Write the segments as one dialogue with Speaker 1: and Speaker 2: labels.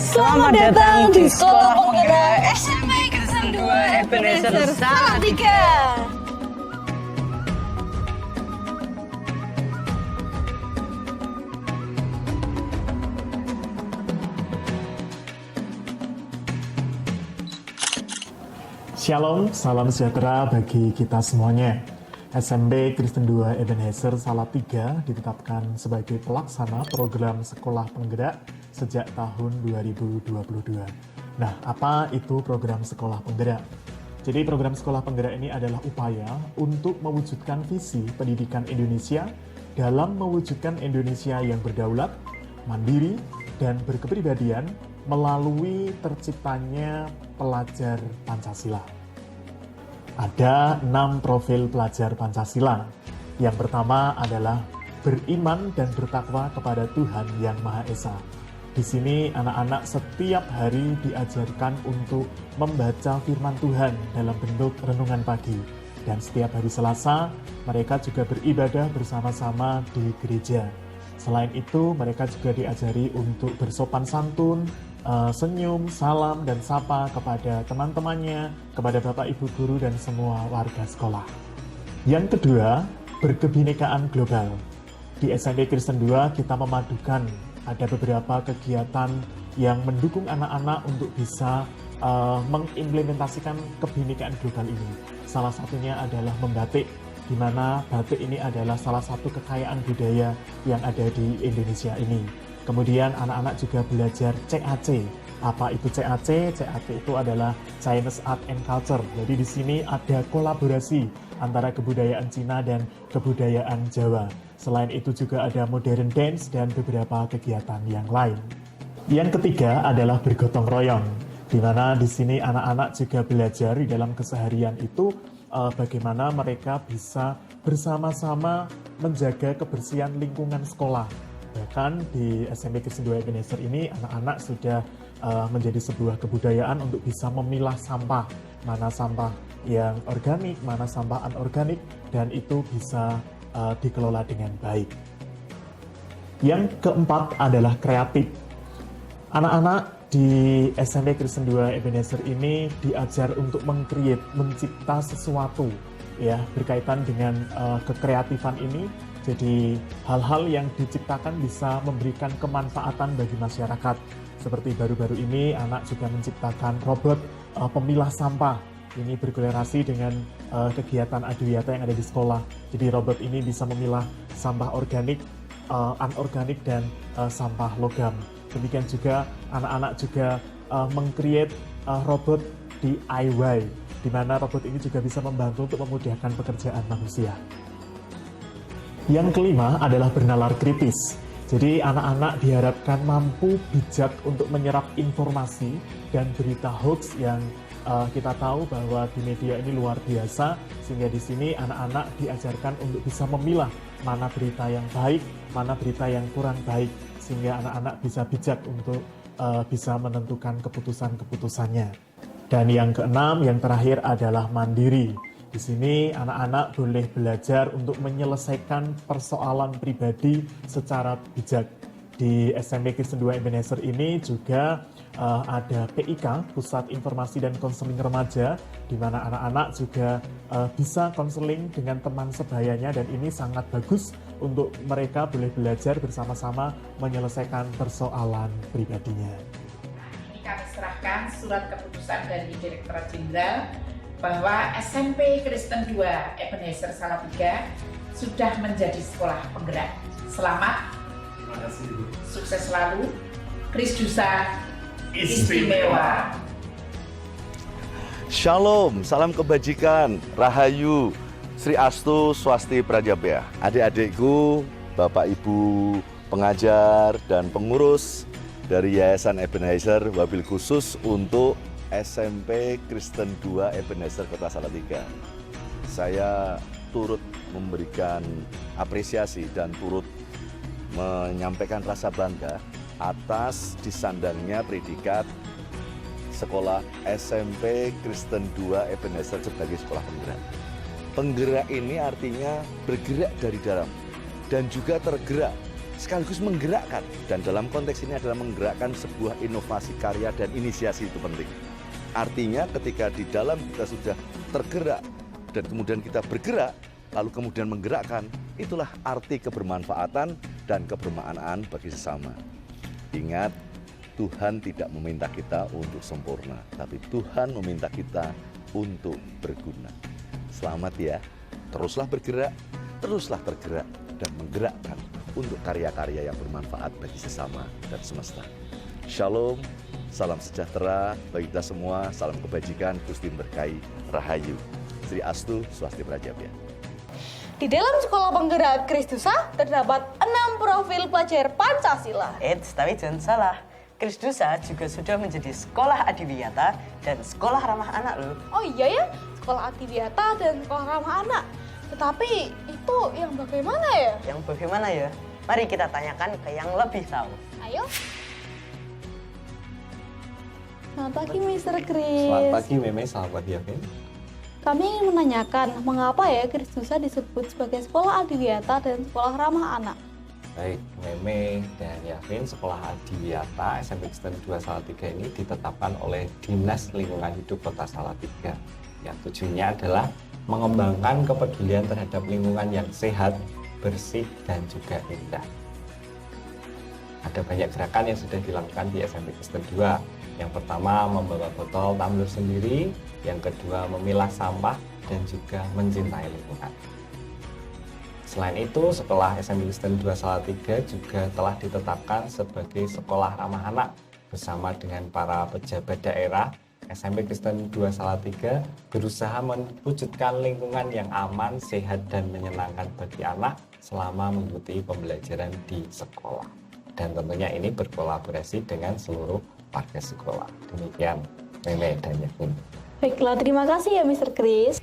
Speaker 1: Selamat datang di Sekolah Penggerak SMP Kristen 2 Ebenezer Salatiga.
Speaker 2: Shalom, salam sejahtera bagi kita semuanya. SMP Kristen 2 Ebenezer Salatiga ditetapkan sebagai pelaksana program Sekolah Penggerak sejak tahun 2022. Nah, apa itu program Sekolah Penggerak? Jadi program Sekolah Penggerak ini adalah upaya untuk mewujudkan visi pendidikan Indonesia dalam mewujudkan Indonesia yang berdaulat, mandiri, dan berkepribadian melalui terciptanya pelajar Pancasila. Ada 6 profil pelajar Pancasila. Yang pertama adalah beriman dan bertakwa kepada Tuhan Yang Maha Esa. Di sini anak-anak setiap hari diajarkan untuk membaca firman Tuhan dalam bentuk renungan pagi. Dan setiap hari Selasa, mereka juga beribadah bersama-sama di gereja. Selain itu, mereka juga diajari untuk bersopan santun, senyum, salam, dan sapa kepada teman-temannya, kepada Bapak Ibu Guru, dan semua warga sekolah. Yang kedua, berkebinekaan global. Di SMP Kristen 2 kita memadukan ada beberapa kegiatan yang mendukung anak-anak untuk bisa mengimplementasikan kebinekaan global ini. Salah satunya adalah membatik, di mana batik ini adalah salah satu kekayaan budaya yang ada di Indonesia ini. Kemudian anak-anak juga belajar CAC. Apa itu CAC? CAC itu adalah Chinese Art and Culture. Jadi di sini ada kolaborasi antara kebudayaan Cina dan kebudayaan Jawa. Selain itu juga ada modern dance dan beberapa kegiatan yang lain. Yang ketiga adalah bergotong royong, di mana di sini anak-anak juga belajar di dalam keseharian itu bagaimana mereka bisa bersama-sama menjaga kebersihan lingkungan sekolah. Bahkan di SMP Kristen 2 Ebenezer ini anak-anak sudah menjadi sebuah kebudayaan untuk bisa memilah sampah, mana sampah yang organik, mana sampah anorganik, dan itu bisa dikelola dengan baik. Yang keempat adalah kreatif. Anak-anak di SMP Kristen 2 Ebenezer ini diajar untuk mencipta sesuatu ya berkaitan dengan kekreatifan ini. Jadi hal-hal yang diciptakan bisa memberikan kemanfaatan bagi masyarakat. Seperti baru-baru ini anak juga menciptakan robot pemilah sampah. Ini berkolerasi dengan kegiatan Adiwiyata yang ada di sekolah. Jadi robot ini bisa memilah sampah organik, anorganik, dan sampah logam. Demikian juga anak-anak juga meng-create robot DIY, di mana robot ini juga bisa membantu untuk memudahkan pekerjaan manusia. Yang kelima adalah bernalar kritis. Jadi anak-anak diharapkan mampu bijak untuk menyerap informasi dan berita hoax yang kita tahu bahwa di media ini luar biasa, sehingga di sini anak-anak diajarkan untuk bisa memilah mana berita yang baik, mana berita yang kurang baik, sehingga anak-anak bisa bijak untuk bisa menentukan keputusan-keputusannya. Dan yang keenam, yang terakhir adalah mandiri. Di sini anak-anak boleh belajar untuk menyelesaikan persoalan pribadi secara bijak. Di SMP Kristen 2 Ebenezer ini juga ada PIK, Pusat Informasi dan Konseling Remaja, di mana anak-anak juga bisa konseling dengan teman sebayanya, dan ini sangat bagus untuk mereka boleh belajar bersama-sama menyelesaikan persoalan pribadinya.
Speaker 3: Kami serahkan surat keputusan dari Direktorat Jenderal bahwa SMP Kristen 2 Ebenezer Salatiga sudah menjadi sekolah penggerak. Selamat,
Speaker 2: Terima kasih, Bu.
Speaker 3: Sukses selalu, Krisdusa istimewa.
Speaker 4: Shalom, salam kebajikan, Rahayu, Sri Astu, Swasti Prajabaya. Adik-adikku, Bapak Ibu pengajar dan pengurus dari Yayasan Ebenezer, wabil khusus untuk SMP Kristen 2 Ebenezer Kota Salatiga. Saya turut memberikan apresiasi dan turut menyampaikan rasa bangga atas disandangnya predikat sekolah SMP Kristen 2 Ebenezer sebagai sekolah penggerak. Penggerak ini artinya bergerak dari dalam dan juga tergerak sekaligus menggerakkan. Dan dalam konteks ini adalah menggerakkan sebuah inovasi karya dan inisiasi itu penting. Artinya ketika di dalam kita sudah tergerak dan kemudian kita bergerak, lalu kemudian menggerakkan, itulah arti kebermanfaatan dan kebermaknaan bagi sesama. Ingat, Tuhan tidak meminta kita untuk sempurna, tapi Tuhan meminta kita untuk berguna. Selamat ya, teruslah bergerak, teruslah tergerak, dan menggerakkan untuk karya-karya yang bermanfaat bagi sesama dan semesta. Shalom, salam sejahtera bagi kita semua, salam kebajikan, Gusti berkahi, Rahayu, Sri-Astu, Swasti Prajapya.
Speaker 1: Di dalam sekolah penggerak Kristusa terdapat 6 profil pelajar Pancasila.
Speaker 5: Eits, tapi jangan salah. Kristusa juga sudah menjadi sekolah adiwiyata dan sekolah ramah anak loh.
Speaker 1: Oh iya ya, sekolah adiwiyata dan sekolah ramah anak. Tetapi itu yang bagaimana ya?
Speaker 5: Yang bagaimana ya? Mari kita tanyakan ke yang lebih tahu.
Speaker 1: Ayo. Selamat pagi, Mr. Chris.
Speaker 6: Selamat pagi, Meme. Selamat pagi, Yavin.
Speaker 1: Kami ingin menanyakan, mengapa ya Kristusa disebut sebagai sekolah adiwiyata dan sekolah ramah anak?
Speaker 6: Baik, Meme dan Yavin, Sekolah Adiwiyata SMP Kristen 2 Salatiga ini ditetapkan oleh Dinas Lingkungan Hidup Kota Salatiga. Ya, tujuannya adalah mengembangkan kepedulian terhadap lingkungan yang sehat, bersih, dan juga indah. Ada banyak gerakan yang sudah dilakukan di SMP Kristen 2. Yang pertama, membawa botol tumbler sendiri. Yang kedua, memilah sampah dan juga mencintai lingkungan. Selain itu, sekolah SMP Kristen 2 Salatiga juga telah ditetapkan sebagai sekolah ramah anak bersama dengan para pejabat daerah. SMP Kristen 2 Salatiga berusaha mewujudkan lingkungan yang aman, sehat, dan menyenangkan bagi anak selama mengikuti pembelajaran di sekolah. Dan tentunya ini berkolaborasi dengan seluruh warga sekolah. Demikian, Meme dan Yavin.
Speaker 1: Baiklah, terima kasih ya Mr. Chris.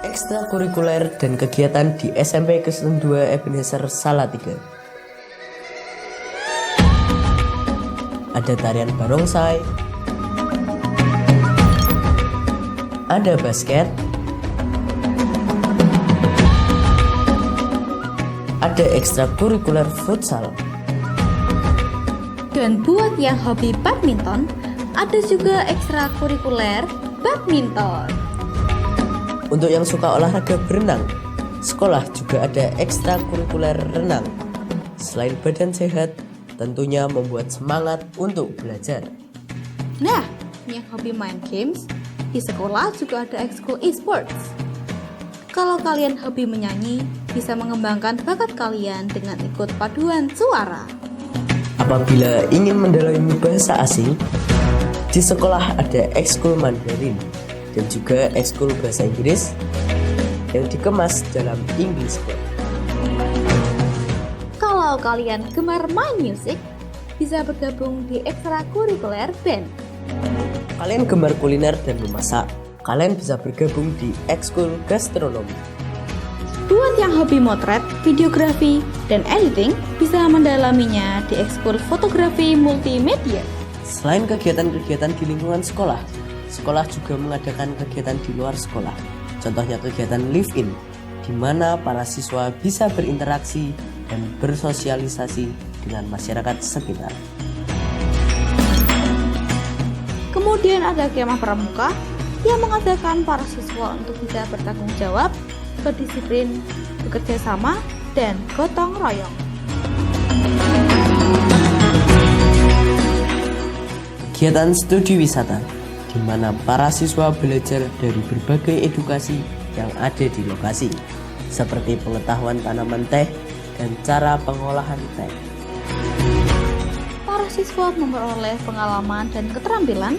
Speaker 5: Ekstrakurikuler dan kegiatan di SMP Kristen 2 Ebenezer Salatiga. Ada tarian barongsai, ada basket, ada ekstrakurikuler futsal.
Speaker 1: Dan buat yang hobi badminton, ada juga ekstrakurikuler badminton.
Speaker 5: Untuk yang suka olahraga berenang, sekolah juga ada ekstrakurikuler renang. Selain badan sehat, tentunya membuat semangat untuk belajar.
Speaker 1: Nah, yang hobi main games, di sekolah juga ada ekskul e-sports. Kalau kalian hobi menyanyi, bisa mengembangkan bakat kalian dengan ikut paduan suara.
Speaker 5: Apabila ingin mendalami bahasa asing, di sekolah ada ekskul Mandarin dan juga ekskul bahasa Inggris yang dikemas dalam English Club.
Speaker 1: Kalau kalian gemar main musik, bisa bergabung di ekstrakurikuler band.
Speaker 5: Kalian gemar kuliner dan memasak, kalian bisa bergabung di ekskul gastronomi.
Speaker 1: Buat yang hobi motret, videografi, dan editing, bisa mendalaminya di ekskul fotografi multimedia.
Speaker 5: Selain kegiatan-kegiatan di lingkungan sekolah, sekolah juga mengadakan kegiatan di luar sekolah. Contohnya kegiatan live-in, di mana para siswa bisa berinteraksi dan bersosialisasi dengan masyarakat sekitar.
Speaker 1: Kemudian ada kemah pramuka yang mengadakan para siswa untuk bisa bertanggung jawab, berdisiplin, bekerja sama, dan gotong royong.
Speaker 5: Kegiatan studi wisata, di mana para siswa belajar dari berbagai edukasi yang ada di lokasi, seperti pengetahuan tanaman teh dan cara pengolahan teh.
Speaker 1: Para siswa memperoleh pengalaman dan keterampilan,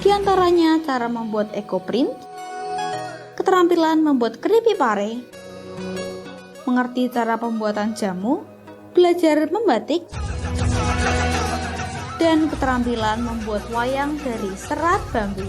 Speaker 1: diantaranya cara membuat ekoprint, keterampilan membuat keripik pare, mengerti cara pembuatan jamu, belajar membatik, dan keterampilan membuat wayang dari serat bambu.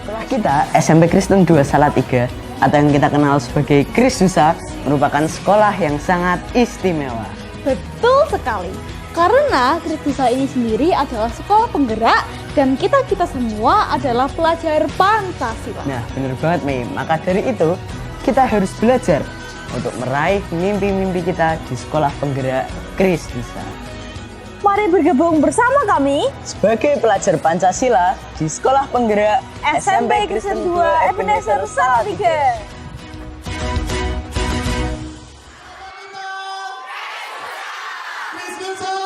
Speaker 5: Sekolah kita, SMP Kristen 2 Salatiga, atau yang kita kenal sebagai Kristusa, merupakan sekolah yang sangat istimewa.
Speaker 1: Betul sekali, karena Kristusa ini sendiri adalah sekolah penggerak Dan kita-kita semua adalah pelajar Pancasila.
Speaker 5: Nah, bener banget Mei. Maka dari itu, kita harus belajar untuk meraih mimpi-mimpi kita di sekolah penggerak Kris Bisa.
Speaker 7: Mari bergabung bersama kami
Speaker 5: Sebagai pelajar Pancasila di sekolah penggerak
Speaker 7: SMP Kristen 2 Ebenezer Salatiga.
Speaker 8: Kristen